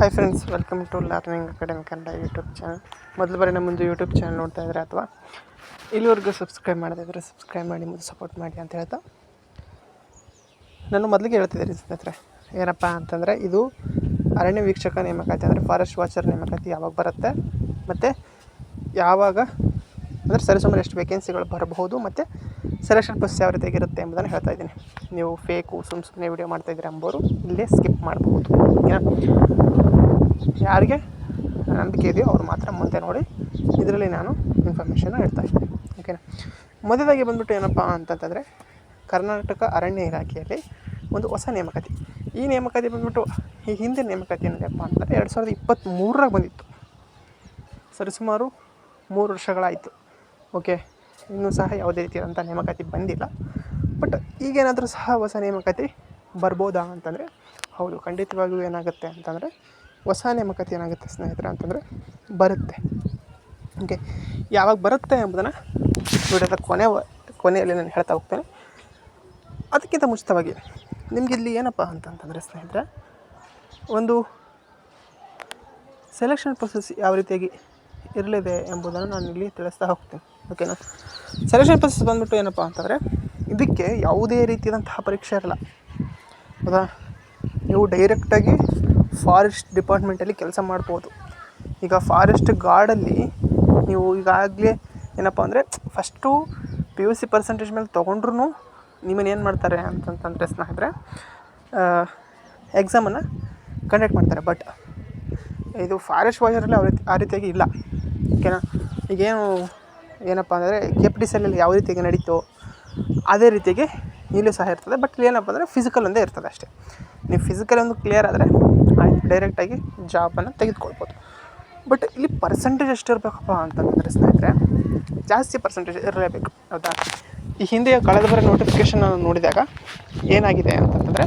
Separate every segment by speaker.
Speaker 1: Hi friends, welcome to learning academy Kannada YouTube channel. ಮೊದಲು ಬಾರಿ ನಮ್ಮ ಮುಂದೆ ಯೂಟ್ಯೂಬ್ ಚಾನಲ್ ನೋಡ್ತಾ ಇದ್ದಾರೆ ಅಥವಾ ಇಲ್ಲಿವರೆಗೂ ಸಬ್ಸ್ಕ್ರೈಬ್ ಮಾಡದಿದ್ದರೆ ಸಬ್ಸ್ಕ್ರೈಬ್ ಮಾಡಿ ಮತ್ತು ಸಪೋರ್ಟ್ ಮಾಡಿ ಅಂತ ಹೇಳ್ತಾ, ನಾನು ಮೊದಲಿಗೆ ಹೇಳ್ತಿದ್ದೀನಿ ಸ್ನೇಹಿತರೆ, ಏನಪ್ಪ ಅಂತಂದರೆ ಇದು ಅರಣ್ಯ ವೀಕ್ಷಕ ನೇಮಕಾತಿ ಅಂದರೆ ಫಾರೆಸ್ಟ್ ವಾಚರ್ ನೇಮಕಾತಿ ಯಾವಾಗ ಬರುತ್ತೆ ಮತ್ತು ಯಾವಾಗ ಅಂದರೆ ಸರಿಸುಮಾರು ಎಷ್ಟು ವೇಕೆನ್ಸಿಗಳು ಬರಬಹುದು ಮತ್ತು ಸೆಲೆಕ್ಷನ್ ಪ್ರೊಸೆಸ್ ಯಾವ ರೀತಿಯಾಗಿರುತ್ತೆ ಎಂಬುದನ್ನು ಹೇಳ್ತಾ ಇದ್ದೀನಿ. ನೀವು ಫೇಕು ಸುಮ್ಮನೆ ವಿಡಿಯೋ ಮಾಡ್ತಾಯಿದ್ದೀರಿ ಎಂಬವರು ಇಲ್ಲೇ ಸ್ಕಿಪ್ ಮಾಡಬಹುದು. ಓಕೆನಾ? ಯಾರಿಗೆ ನಂಬಿಕೆ ಇದೆಯೋ ಅವ್ರು ಮಾತ್ರ ಮುಂದೆ ನೋಡಿ. ಇದರಲ್ಲಿ ನಾನು ಇನ್ಫಾರ್ಮೇಷನ್ನ ಹೇಳ್ತಾ ಇದ್ದೀನಿ. ಓಕೆನಾ? ಮೊದಲಾಗಿ ಬಂದ್ಬಿಟ್ಟು ಏನಪ್ಪ ಅಂತಂತಂದರೆ, ಕರ್ನಾಟಕ ಅರಣ್ಯ ಇಲಾಖೆಯಲ್ಲಿ ಒಂದು ಹೊಸ ನೇಮಕಾತಿ. ಈ ನೇಮಕಾತಿ ಬಂದ್ಬಿಟ್ಟು ಈ ಹಿಂದಿನ ನೇಮಕಾತಿ ಏನಪ್ಪ ಅಂತಂದರೆ 2023 ಬಂದಿತ್ತು. ಸರಿಸುಮಾರು 3 ವರ್ಷಗಳಾಯಿತು. ಓಕೆ, ಇನ್ನೂ ಸಹ ಯಾವುದೇ ರೀತಿಯಾದಂಥ ನೇಮಕಾತಿ ಬಂದಿಲ್ಲ. ಬಟ್ ಈಗೇನಾದರೂ ಸಹ ಹೊಸ ನೇಮಕಾತಿ ಬರ್ಬೋದಾ ಅಂತಂದರೆ ಹೌದು, ಖಂಡಿತವಾಗಿಯೂ ಏನಾಗುತ್ತೆ ಅಂತಂದರೆ ಹೊಸ ನೇಮಕಾತಿ ಏನಾಗುತ್ತೆ ಸ್ನೇಹಿತರೆ ಅಂತಂದರೆ ಬರುತ್ತೆ. ಓಕೆ, ಯಾವಾಗ ಬರುತ್ತೆ ಎಂಬುದನ್ನು ವಿಡಿಯೋದ ಕೊನೆಯಲ್ಲಿ ನಾನು ಹೇಳ್ತಾ ಹೋಗ್ತೇನೆ. ಅದಕ್ಕಿಂತ ಮುಂಚಿತವಾಗಿ ನಿಮ್ಗೆ ಇಲ್ಲಿ ಏನಪ್ಪ ಅಂತಂತಂದರೆ ಸ್ನೇಹಿತರೆ, ಒಂದು ಸೆಲೆಕ್ಷನ್ ಪ್ರೊಸೆಸ್ ಯಾವ ರೀತಿಯಾಗಿ ಇರಲಿದೆ ಎಂಬುದನ್ನು ನಾನು ಇಲ್ಲಿ ತಿಳಿಸ್ತಾ ಹೋಗ್ತೀನಿ. ಓಕೆನಾ? ಸೆಲೆಕ್ಷನ್ ಪ್ರೊಸೆಸ್ ಬಂದ್ಬಿಟ್ಟು ಏನಪ್ಪ ಅಂತಂದರೆ, ಇದಕ್ಕೆ ಯಾವುದೇ ರೀತಿಯಾದಂತಹ ಪರೀಕ್ಷೆ ಇರಲ್ಲ. ಹೌದಾ? ನೀವು ಡೈರೆಕ್ಟಾಗಿ ಫಾರೆಸ್ಟ್ ಡಿಪಾರ್ಟ್ಮೆಂಟಲ್ಲಿ ಕೆಲಸ ಮಾಡ್ಬೋದು. ಈಗ ಫಾರೆಸ್ಟ್ ಗಾರ್ಡಲ್ಲಿ ನೀವು ಈಗಾಗಲೇ ಏನಪ್ಪ ಅಂದರೆ ಫಸ್ಟು PUC ಪರ್ಸೆಂಟೇಜ್ ಮೇಲೆ ತೊಗೊಂಡ್ರೂ ನಿಮ್ಮನ್ನೇನು ಮಾಡ್ತಾರೆ ಅಂತಂತಂದರೆ ಸ್ನೇಹಿತರೆ, ಎಕ್ಸಾಮನ್ನು ಕಂಡಕ್ಟ್ ಮಾಡ್ತಾರೆ. ಬಟ್ ಇದು ಫಾರೆಸ್ಟ್ ವಾಚರಲ್ಲಿ ಆ ರೀತಿಯಾಗಿ ಇಲ್ಲ. ಓಕೆನಾ? ಈಗೇನು ಏನಪ್ಪ ಅಂದರೆ KPTC ಯಾವ ರೀತಿಯಾಗಿ ನಡೀತೋ ಅದೇ ರೀತಿಯಾಗಿ ಇಲ್ಲೂ ಸಹ ಇರ್ತದೆ. ಬಟ್ ಏನಪ್ಪ ಅಂದರೆ ಫಿಸಿಕಲ್ ಒಂದೇ ಇರ್ತದೆ ಅಷ್ಟೇ. ನೀವು ಫಿಸಿಕಲ್ ಒಂದು ಕ್ಲಿಯರ್ ಆದರೆ ಆಯ್ತು, ಡೈರೆಕ್ಟಾಗಿ ಜಾಬನ್ನು ತೆಗೆದುಕೊಳ್ಬೋದು. ಬಟ್ ಇಲ್ಲಿ ಪರ್ಸೆಂಟೇಜ್ ಎಷ್ಟಿರಬೇಕಪ್ಪ ಅಂತಂದರೆ ಸ್ನೇಹಿತರೆ, ಜಾಸ್ತಿ ಪರ್ಸೆಂಟೇಜ್ ಇರಲೇಬೇಕು. ಹೌದಾ? ಈ ಹಿಂದೆ ಕಳೆದ ಬಾರಿ ನೋಟಿಫಿಕೇಷನ್ ನೋಡಿದಾಗ ಏನಾಗಿದೆ ಅಂತಂದರೆ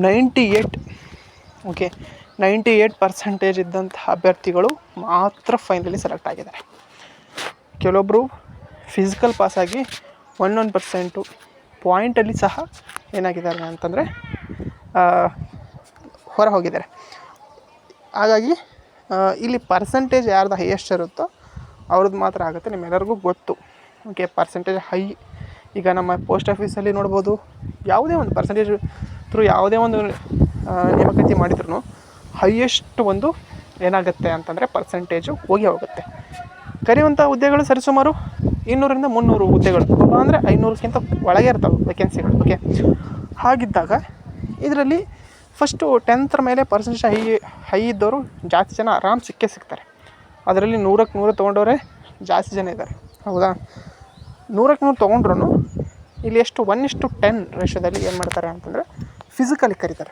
Speaker 1: 98% ಇದ್ದಂತಹ ಅಭ್ಯರ್ಥಿಗಳು ಮಾತ್ರ ಫೈನಲಿ ಸೆಲೆಕ್ಟ್ ಆಗಿದ್ದಾರೆ. ಕೆಲವೊಬ್ಬರು ಫಿಸಿಕಲ್ ಪಾಸಾಗಿ 1% ಪಾಯಿಂಟಲ್ಲಿ ಸಹ ಏನಾಗಿದ್ದಾರೆ ಅಂತಂದರೆ ಹೊರ ಹೋಗಿದ್ದಾರೆ. ಹಾಗಾಗಿ ಇಲ್ಲಿ ಪರ್ಸೆಂಟೇಜ್ ಯಾರ್ದು ಹೈಯೆಸ್ಟ್ ಇರುತ್ತೋ ಅವ್ರದ್ದು ಮಾತ್ರ ಆಗುತ್ತೆ. ನಿಮ್ಮೆಲ್ಲರಿಗೂ ಗೊತ್ತು. Okay, percentage high. ಈಗ ನಮ್ಮ ಪೋಸ್ಟ್ ಆಫೀಸಲ್ಲಿ ನೋಡ್ಬೋದು, ಯಾವುದೇ ಒಂದು ಪರ್ಸೆಂಟೇಜ್ ಥ್ರೂ ಯಾವುದೇ ಒಂದು ನೇಮಕಾತಿ ಮಾಡಿದ್ರು ಹೈಯೆಸ್ಟ್ ಒಂದು ಏನಾಗುತ್ತೆ ಅಂತಂದರೆ ಪರ್ಸೆಂಟೇಜು ಹೋಗುತ್ತೆ. ಕರೆಯುವಂಥ ಹುದ್ದೆಗಳು ಸರಿಸುಮಾರು 200-300 ಹುದ್ದೆಗಳು, ಅಂದರೆ 500ಕ್ಕಿಂತ ಒಳಗೆ ಇರ್ತವೆ ವೇಕೆನ್ಸಿಗಳು. ಓಕೆ, ಹಾಗಿದ್ದಾಗ ಇದರಲ್ಲಿ ಫಸ್ಟು 10th ಮೇಲೆ ಪರ್ಸೆಂಟೇಜ್ ಹೈ ಇದ್ದವರು ಜಾಸ್ತಿ ಜನ ಆರಾಮ್ ಸಿಗ್ತಾರೆ. ಅದರಲ್ಲಿ 100ಕ್ಕೆ 100 ತೊಗೊಂಡವರೇ ಜಾಸ್ತಿ ಜನ ಇದ್ದಾರೆ. ಹೌದಾ? 100ಕ್ಕೆ 100 ತೊಗೊಂಡ್ರು ಇಲ್ಲಿ ಎಷ್ಟು 1:10 ರೇಷೋದಲ್ಲಿ ಏನು ಮಾಡ್ತಾರೆ ಅಂತಂದರೆ ಫಿಸಿಕಲಿಗೆ ಕರೀತಾರೆ.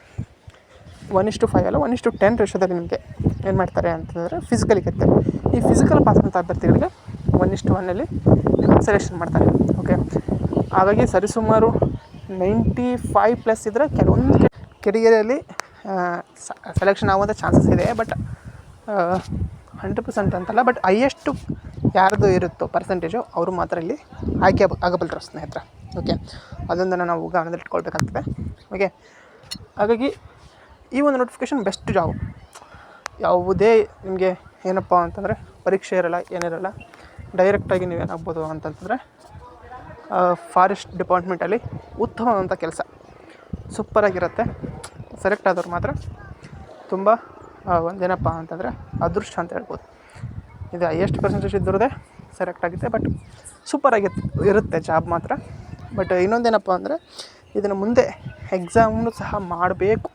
Speaker 1: 1:5 ಅಲ್ಲ, 1:10 ರೇಷೋದಲ್ಲಿ ನಿಮಗೆ ಏನು ಮಾಡ್ತಾರೆ ಅಂತಂದರೆ ಫಿಸಿಕಲಿಗೆ ಕರೀತಾರೆ. ಈ ಫಿಸಿಕಲ್ ಪಾಸ್ ಅಂತ ಅಭ್ಯರ್ಥಿಗಳಿಗೆ 1:1 ಸೆಲೆಕ್ಷನ್ ಮಾಡ್ತಾರೆ. ಓಕೆ, ಹಾಗಾಗಿ ಸರಿಸುಮಾರು 95+ ಇದ್ದರೆ ಕೆಲವೊಂದು ಕೆಟಗರಿಯಲ್ಲಿ ಸೆಲೆಕ್ಷನ್ ಆಗುವಂಥ ಚಾನ್ಸಸ್ ಇದೆ. ಬಟ್ 100% ಅಂತಲ್ಲ, ಬಟ್ ಹೈಯೆಸ್ಟು ಯಾರ್ದು ಇರುತ್ತೋ ಪರ್ಸೆಂಟೇಜು ಅವರು ಮಾತ್ರ ಇಲ್ಲಿ ಆಯ್ಕೆ ಆಗಬಲ್ಲರು ಸ್ನೇಹಿತರೆ. ಓಕೆ, ಅದೊಂದನ್ನು ನಾವು ಗಮನದಲ್ಲಿ ಇಟ್ಕೊಳ್ಬೇಕಾಗ್ತದೆ. ಓಕೆ, ಹಾಗಾಗಿ ಈ ಒಂದು ನೋಟಿಫಿಕೇಷನ್ ಬೆಸ್ಟ್ ಜಾಬ್. ಯಾವುದೇ ನಿಮಗೆ ಏನಪ್ಪ ಅಂತಂದರೆ ಪರೀಕ್ಷೆ ಇರಲ್ಲ, ಏನಿರಲ್ಲ, ಡೈರೆಕ್ಟಾಗಿ ನೀವೇನಾಗ್ಬೋದು ಅಂತಂತಂದರೆ ಫಾರೆಸ್ಟ್ ಡಿಪಾರ್ಟ್ಮೆಂಟಲ್ಲಿ ಉತ್ತಮವಾದಂಥ ಕೆಲಸ ಸೂಪರಾಗಿರುತ್ತೆ. ಸೆಲೆಕ್ಟ್ ಆದವ್ರು ಮಾತ್ರ ತುಂಬ ಒಂದೇನಪ್ಪ ಅಂತಂದರೆ ಅದೃಷ್ಟ ಅಂತ ಹೇಳ್ಬೋದು. ಇದು ಹೈಯೆಸ್ಟ್ ಪರ್ಸೆಂಟೇಜ್ ಇದ್ದರದೇ ಸೆಲೆಕ್ಟ್ ಆಗುತ್ತೆ. ಬಟ್ ಇರುತ್ತೆ ಜಾಬ್ ಮಾತ್ರ. ಬಟ್ ಇನ್ನೊಂದೇನಪ್ಪ ಅಂದರೆ ಇದನ್ನು ಮುಂದೆ ಎಕ್ಸಾಮ್ನು ಸಹ ಮಾಡಬೇಕು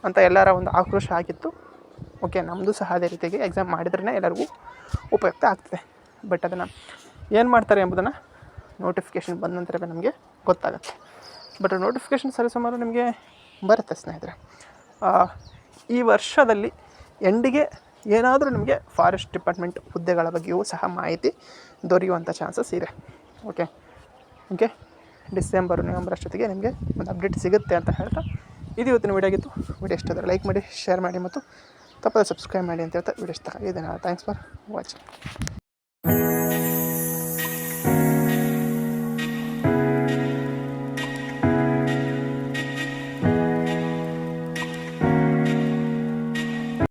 Speaker 1: ಅಂತ ಎಲ್ಲರ ಒಂದು ಆಕ್ರೋಶ ಆಗಿತ್ತು. ಓಕೆ, ನಮ್ಮದು ಸಹ ಅದೇ ರೀತಿಯಾಗಿ ಎಕ್ಸಾಮ್ ಮಾಡಿದ್ರೇ ಎಲ್ಲರಿಗೂ ಉಪಯುಕ್ತ ಆಗ್ತದೆ. ಬಟ್ ಅದನ್ನು ಏನು ಮಾಡ್ತಾರೆ ಎಂಬುದನ್ನು ನೋಟಿಫಿಕೇಷನ್ ಬಂದ ನಂತರವೇ ನಮಗೆ ಗೊತ್ತಾಗುತ್ತೆ. ಬಟ್ ನೋಟಿಫಿಕೇಷನ್ ಸರಿಸುಮಾರು ನಿಮಗೆ ಬರುತ್ತೆ ಸ್ನೇಹಿತರೆ. ಈ ವರ್ಷದಲ್ಲಿ ಎಂಡಿಗೆ ಏನಾದರೂ ನಿಮಗೆ ಫಾರೆಸ್ಟ್ ಡಿಪಾರ್ಟ್ಮೆಂಟ್ ಹುದ್ದೆಗಳ ಬಗ್ಗೆಯೂ ಸಹ ಮಾಹಿತಿ ದೊರೆಯುವಂಥ ಚಾನ್ಸಸ್ ಇದೆ. ಓಕೆ, ಡಿಸೆಂಬರ್ ನವೆಂಬರ್ ಅಷ್ಟೊತ್ತಿಗೆ ನಿಮಗೆ ಒಂದು ಅಪ್ಡೇಟ್ ಸಿಗುತ್ತೆ ಅಂತ ಹೇಳ್ತಾ, ಇದು ಇವತ್ತಿನ ವಿಡಿಯೋ ಆಗಿತ್ತು. ವಿಡಿಯೋ ಇಷ್ಟ ಆದರೆ ಲೈಕ್ ಮಾಡಿ, ಶೇರ್ ಮಾಡಿ ಮತ್ತು ತಪ್ಪದೆ ಸಬ್ಸ್ಕ್ರೈಬ್ ಮಾಡಿ ಅಂತ ಹೇಳ್ತಾ ವಿಡಿಯೋ ಇಷ್ಟ ಆಗಿದೆ. Thanks for watching.